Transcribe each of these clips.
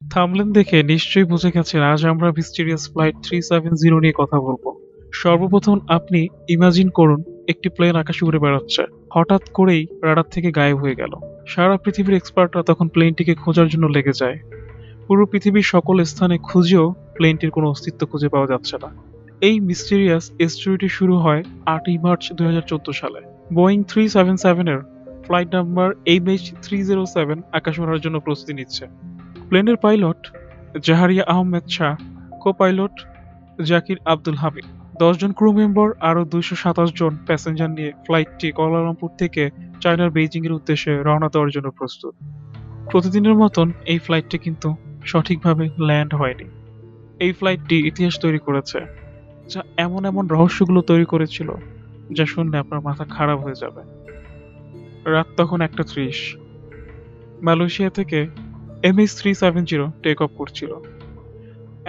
Thumbnail দেখে নিশ্চয়ই বুঝে গেছেন আজ আমরা মিস্টিরিয়াস ফ্লাইট 370 নিয়ে কথা বলবো। সর্বপ্রথম আপনি ইমাজিন করুন একটি প্লেন আকাশে উড়ে বেড়াচ্ছে। হঠাৎ করেই রাডার থেকে গায়েব হয়ে গেল। সারা পৃথিবীর এক্সপার্টরা তখন প্লেনটিকে খোঁজার জন্য লেগে যায়। পুরো পৃথিবীর সকল স্থানে খুঁজেও প্লেনটির কোনো অস্তিত্ব খুঁজে পাওয়া যাচ্ছে না। এই মিস্টিরিয়াস স্টোরিটি শুরু হয় 8ই মার্চ 2014 সালে। বোয়িং 377 এর ফ্লাইট নাম্বার MH307 আকাশ ওড়ার জন্য প্রস্তুতি নিচ্ছে। প্লেনের পাইলট জাহারিয়া আহমেদ শাহ, কো-পাইলট জাকির আব্দুল হামিদ, 10 জন ক্রু মেম্বার আরও 227 জন প্যাসেঞ্জার নিয়ে ফ্লাইটটি কুয়ালালামপুর থেকে চায়নার বেইজিং এর উদ্দেশ্যে রওনা দেওয়ার জন্য প্রস্তুত। প্রতিদিনের মতন এই ফ্লাইটটি কিন্তু সঠিকভাবে ল্যান্ড হয়নি। এই ফ্লাইটটি ইতিহাস তৈরি করেছে, যা এমন এমন রহস্যগুলো তৈরি করেছিল যা শুনলে আপনার মাথা খারাপ হয়ে যাবে। রাত তখন 1:30। মালয়েশিয়া থেকে MH370 টেক অফ করছিল।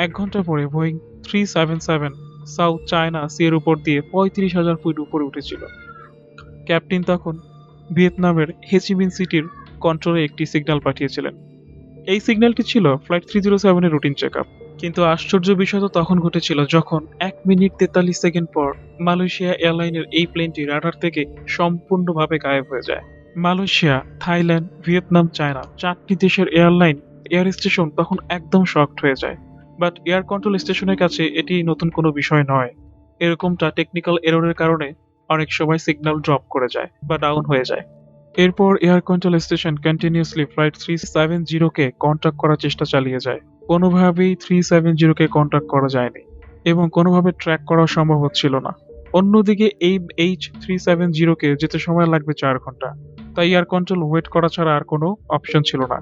1 ঘন্টা পরে বোয়িং 377 সাউথ চায়না সি এর উপর দিয়ে 35,000 ফুট উপরে উঠেছিল। ক্যাপ্টেন তখন ভিয়েতনামের হেচিমিন সিটির কন্ট্রোলে একটি সিগন্যাল পাঠিয়েছিলেন। এই সিগন্যালটি ছিল ফ্লাইট 307 এর রুটিন চেকআপ। কিন্তু আশ্চর্য বিষয় তো তখন ঘটেছিল যখন 1 মিনিট 43 সেকেন্ড পর মালয়েশিয়া এয়ারলাইনের এই প্লেনটি রাডার থেকে সম্পূর্ণভাবে গায়েব হয়ে যায়। মালয়েশিয়া, থাইল্যান্ড, ভিয়েতনাম, চায়না 4টি দেশের এয়ারলাইন এয়ার স্টেশন তখন একদম শকড হয়ে যায়। বাট এয়ার কন্ট্রোল স্টেশনের কাছে এটি নতুন কোনো বিষয় নয়। এরকমটা টেকনিক্যাল এররের কারণে অনেক সময় সিগন্যাল ড্রপ করে যায় বা ডাউন হয়ে যায়। এরপর air control station continuously flight 370 কে কন্ট্যাক্ট করার চেষ্টা চালিয়ে যায়। কোনোভাবেই 370 কে কন্ট্যাক্ট করা যায়নি এবং কোনোভাবে ট্র্যাক করা সম্ভব হচ্ছিল না। অন্যদিকে এই H370 কে যেতে সময় লাগবে 4 ঘন্টা। তাই এয়ার কন্ট্রোল ওয়েট করা ছাড়া আর কোনো অপশন ছিল না।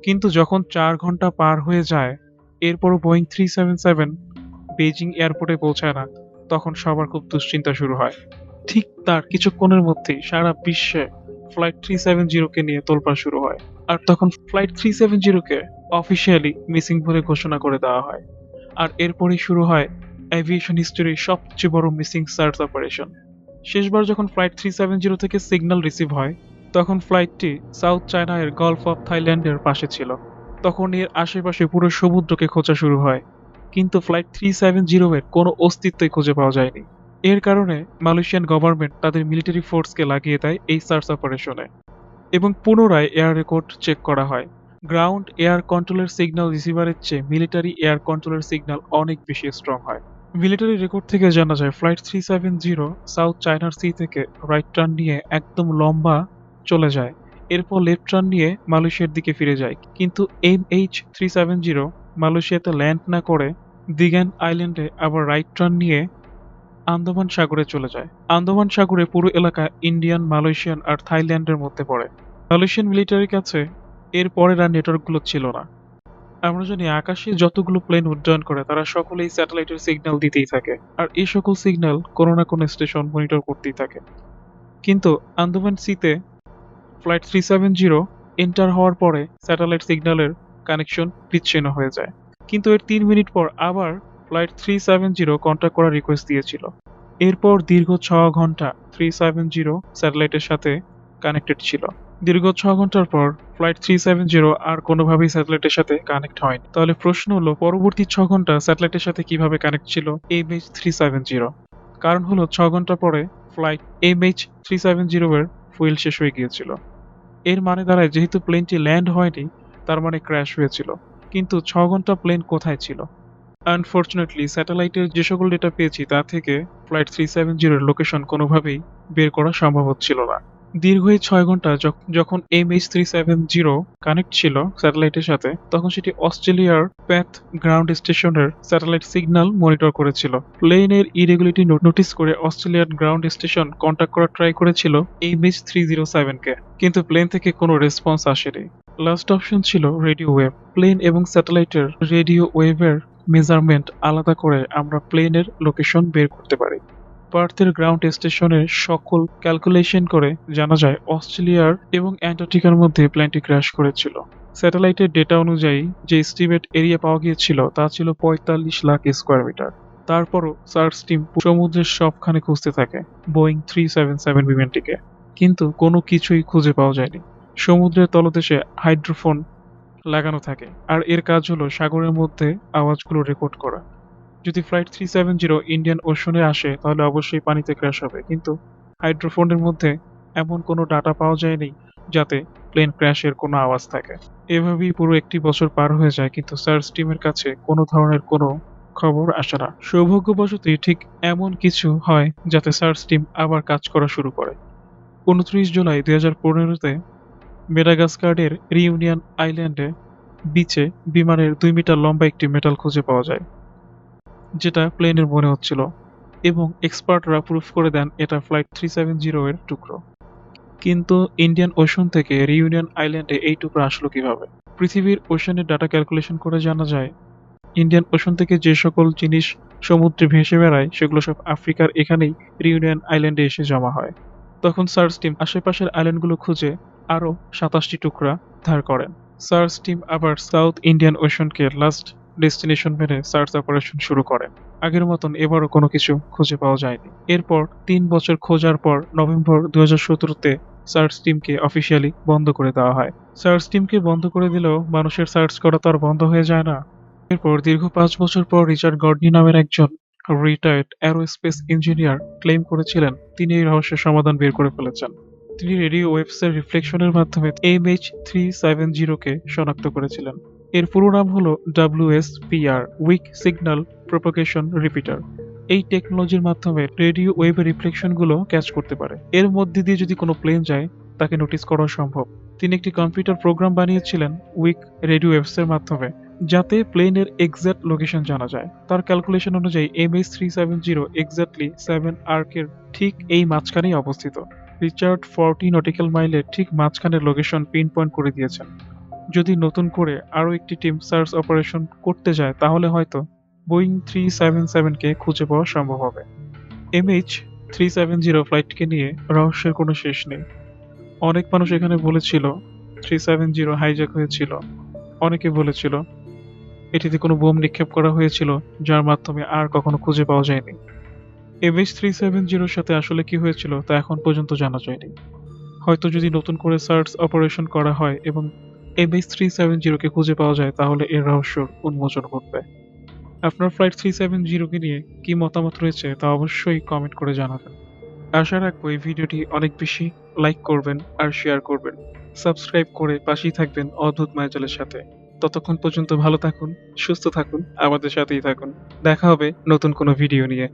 কিন্তু যখন 4 ঘন্টা পার হয়ে যায়, এরপরও বোয়িং 377 বেইজিং এয়ারপোর্টে পৌঁছায় না, তখন সবার খুব দুশ্চিন্তা শুরু হয়। ঠিক তার কিছুক্ষণের মধ্যেই সারা বিশ্বে ফ্লাইট 370 কে নিয়ে তোলপাড় শুরু হয়। আর তখন ফ্লাইট 370 কে অফিসিয়ালি মিসিং বলে ঘোষণা করে দেওয়া হয়। আর এরপরই শুরু হয় এভিয়েশন হিস্টরির সবচেয়ে বড় মিসিং সার্চ অপারেশন। শেষবার যখন ফ্লাইট 370 থেকে সিগন্যাল রিসিভ হয়, তখন ফ্লাইটটি সাউথ চায়না এর গলফ অফ থাইল্যান্ডের পাশে ছিল। তখন এর আশেপাশে পুরো সমুদ্রকে খোঁজা শুরু হয়, কিন্তু ফ্লাইট 370 এর কোনো অস্তিত্বই খুঁজে পাওয়া যায়নি। এর কারণে মালয়েশিয়ান গভর্নমেন্ট তাদের মিলিটারি ফোর্সকে লাগিয়ে দেয় এই সার্চ অপারেশনে এবং পুনরায় এয়ার রেকর্ড চেক করা হয়। গ্রাউন্ড এয়ার কন্ট্রোলের সিগন্যাল রিসিভারের চেয়ে মিলিটারি এয়ার কন্ট্রোলের সিগন্যাল অনেক বেশি স্ট্রং হয়। মিলিটারি রেকর্ড থেকে জানা যায় ফ্লাইট 370 সাউথ চায়নার সি থেকে রাইট টার্ন নিয়ে একদম লম্বা চলে যায়। এরপর লেফট টার্ন নিয়ে মালয়েশিয়ার দিকে ফিরে যায়, কিন্তু MH370 মালয়েশিয়াতে ল্যান্ড না করে দিগান আইল্যান্ডে আবার রাইট টার্ন নিয়ে আন্দামান সাগরে চলে যায়। আন্দামান সাগরে পুরো এলাকা ইন্ডিয়ান, মালয়েশিয়ান আর থাইল্যান্ডের মধ্যে পড়ে। মালয়েশিয়ান মিলিটারির কাছে এর পরের আর নেটওয়ার্কগুলো ছিল না। আমরা জানি আকাশে যতগুলো প্লেন উড্ডয়ন করে তারা সকলেই স্যাটেলাইটের সিগন্যাল দিতেই থাকে, আর এই সকল সিগন্যাল কোনো না কোনো স্টেশন মনিটর করতেই থাকে। কিন্তু আন্দামান সিতে ফ্লাইট 370 এন্টার হওয়ার পরে স্যাটেলাইট সিগন্যালের কানেকশন বিচ্ছিন্ন হয়ে যায়। কিন্তু এর 3 মিনিট পর আবার ফ্লাইট 370 কন্ট্যাক্ট করার রিকোয়েস্ট দিয়েছিল। এরপর দীর্ঘ 6 ঘন্টা 370 স্যাটেলাইটের সাথে কানেক্টেড ছিল। দীর্ঘ 6 ঘন্টার পর ফ্লাইট 370 আর কোনোভাবেই স্যাটেলাইটের সাথে কানেক্ট হয়নি। তাহলে প্রশ্ন হলো পরবর্তী 6 ঘন্টা স্যাটেলাইটের সাথে কিভাবে কানেক্ট ছিল MH370? কারণ হলো 6 ঘন্টা পরে ফ্লাইট MH370 এর ফুয়েল শেষ হয়ে গিয়েছিল। এর মানে দাঁড়ায় যেহেতু প্লেনটি ল্যান্ড হয়নি, তার মানে ক্র্যাশ হয়েছিল। কিন্তু 6 ঘন্টা প্লেন কোথায় ছিল? আনফরচুনেটলি স্যাটেলাইটের যে সকল ডেটা পেয়েছি তা থেকে ফ্লাইট 370 এর লোকেশন কোনোভাবেই বের করা সম্ভব হচ্ছিল না। দীর্ঘ এই 6 ঘন্টা যখন MH370 কানেক্ট ছিল স্যাটেলাইটের সাথে, তখন সেটি অস্ট্রেলিয়ার প্যাথ গ্রাউন্ড স্টেশনের স্যাটেলাইট সিগন্যাল মনিটর করেছিল। প্লেনের ইরেগুলারিটি নোটিস করে অস্ট্রেলিয়ার গ্রাউন্ড স্টেশন কন্ট্যাক্ট করার ট্রাই করেছিল MH307 কে, কিন্তু প্লেন থেকে কোনো রেসপন্স আসেনি। লাস্ট অপশন ছিল রেডিও ওয়েভ। প্লেন এবং স্যাটেলাইটের রেডিও ওয়েভের মেজারমেন্ট আলাদা করে আমরা প্লেনের লোকেশন বের করতে পারি। পার্থের গ্রাউন্ড স্টেশনের সকল ক্যালকুলেশন করে জানা যায় অস্ট্রেলিয়ার এবং অ্যান্টার্কটিকার মধ্যে প্লেনটি ক্র্যাশ করেছিল। স্যাটেলাইটের ডেটা অনুযায়ী যে এস্টিমেট এরিয়া পাওয়া গিয়েছিল তা ছিল 45 লাখ স্কোয়ার মিটার। তারপরও সার্চ টিম সমুদ্রের সবখানে খুঁজতে থাকে বোয়িং 377 বিমানটিকে, কিন্তু কোনো কিছুই খুঁজে পাওয়া যায়নি। সমুদ্রের তলদেশে হাইড্রোফোন লাগানো থাকে, আর এর কাজ হলো সাগরের মধ্যে আওয়াজগুলো রেকর্ড করা। যদি ফ্লাইট 370 ইন্ডিয়ান ওশনে আসে তাহলে অবশ্যই পানিতে ক্র্যাশ হবে, কিন্তু হাইড্রোফোনের মধ্যে এমন কোনো ডাটা পাওয়া যায়নি যাতে প্লেন ক্র্যাশের কোনো আওয়াজ থাকে। এভাবেই পুরো একটি বছর পার হয়ে যায়, কিন্তু সার্চ টিমের কাছে কোনো ধরনের কোনো খবর আসে না। সৌভাগ্যবশতই ঠিক এমন কিছু হয় যাতে সার্চ টিম আবার কাজ করা শুরু করে। 29 জুলাই 2015-তে মেডাগাস্কারের রিউনিয়ন আইল্যান্ডে বিচে বিমানের 2 মিটার লম্বা একটি মেটাল খুঁজে পাওয়া যায়, যেটা প্লেনের মনে হচ্ছিল, এবং এক্সপার্টরা প্রুফ করে দেন এটা ফ্লাইট 370 এর টুকরো। কিন্তু ইন্ডিয়ান ওশন থেকে রিউনিয়ন আইল্যান্ডে এই টুকরো আসলো কিভাবে? পৃথিবীর ওশনের ডাটা ক্যালকুলেশন করে জানা যায়, ইন্ডিয়ান ওশন থেকে যে সকল জিনিস সমুদ্রে ভেসে বেড়ায় সেগুলো সব আফ্রিকার এখানেই রিউনিয়ন আইল্যান্ডে এসে জমা হয়। তখন সার্চ টিম আশেপাশের আইল্যান্ডগুলো খুঁজে আরও 27টি টুকরা ধার করেন। সার্চ টিম আবার সাউথ ইন্ডিয়ান ওশনকে লাস্ট ডেস্টিনেশন মেনে সার্চ অপারেশন শুরু করেন। আগের মতন এবারও কোনো কিছু খুঁজে পাওয়া যায়নি। এরপর 3 বছর খোঁজার পর নভেম্বর 2017-তে সার্চ টিমকে অফিসিয়ালি বন্ধ করে দেওয়া হয়। সার্চ টিমকে বন্ধ করে দিলেও মানুষের সার্চ করা তো আর বন্ধ হয়ে যায় না। এরপর দীর্ঘ 5 বছর পর রিচার্ড গর্ডনি নামের একজন রিটায়ার্ড অ্যারোস্পেস ইঞ্জিনিয়ার ক্লেম করেছিলেন তিনি এই রহস্যের সমাধান বের করে ফেলেছেন। তিনি রেডিও ওয়েভসের রিফ্লেকশনের মাধ্যমে MH370-কে শনাক্ত করেছিলেন। এর পুরো নাম হলো WSPR, weak signal propagation repeater. এই টেকনোলজির মাধ্যমে রেডিও ওয়েভের রিফ্লেকশনগুলো ক্যাচ করতে পারে। এর মধ্যে দিয়ে যদি কোনো প্লেন যায় তাকে নোটিস করা সম্ভব। তিনি একটি কম্পিউটার প্রোগ্রাম বানিয়েছিলেন উইক রেডিও ওয়েভসের মাধ্যমে, যাতে প্লেনের এক্সাক্ট লোকেশন জানা যায়। তার ক্যালকুলেশন অনুযায়ী MH370 এক্স্যাক্টলি 7 আর্কের ঠিক এই মাঝখানেই অবস্থিত। রিচার্ড 40 নটিক্যাল মাইলের ঠিক মাঝখানের লোকেশন পিন পয়েন্ট করে দিয়েছেন। যদি নতুন করে আরও একটি টিম সার্চ অপারেশন করতে যায় তাহলে হয়তো বোয়িং 377-কে খুঁজে পাওয়া সম্ভব হবে। MH370 ফ্লাইটকে নিয়ে রহস্যের কোনো শেষ নেই। অনেক মানুষ এখানে বলেছিল 370 হাইজ্যাক হয়েছিল। অনেকে বলেছিল এটিতে কোনো বোম নিক্ষেপ করা হয়েছিল যার মাধ্যমে আর কখনো খুঁজে পাওয়া যায়নি। MH370-র সাথে আসলে কি হয়েছিল তা এখন পর্যন্ত জানা যায়নি। হয়তো যদি নতুন করে সার্চ অপারেশন করা হয় এবং MH370-কে খুঁজে পাওয়া যায় তাহলে এর রহস্যর উন্মোচন ঘটবে। আপনার ফ্লাইট 370-কে নিয়ে কি মতামত রয়েছে তা অবশ্যই কমেন্ট করে জানাবেন। আশা রাখবো এই ভিডিওটি অনেক বেশি লাইক করবেন আর শেয়ার করবেন। সাবস্ক্রাইব করে পাশেই থাকবেন অদ্ভুত মায়াজালের সাথে। ততক্ষণ পর্যন্ত ভালো থাকুন, সুস্থ থাকুন, আমাদের সাথেই থাকুন। দেখা হবে নতুন কোনো ভিডিও নিয়ে।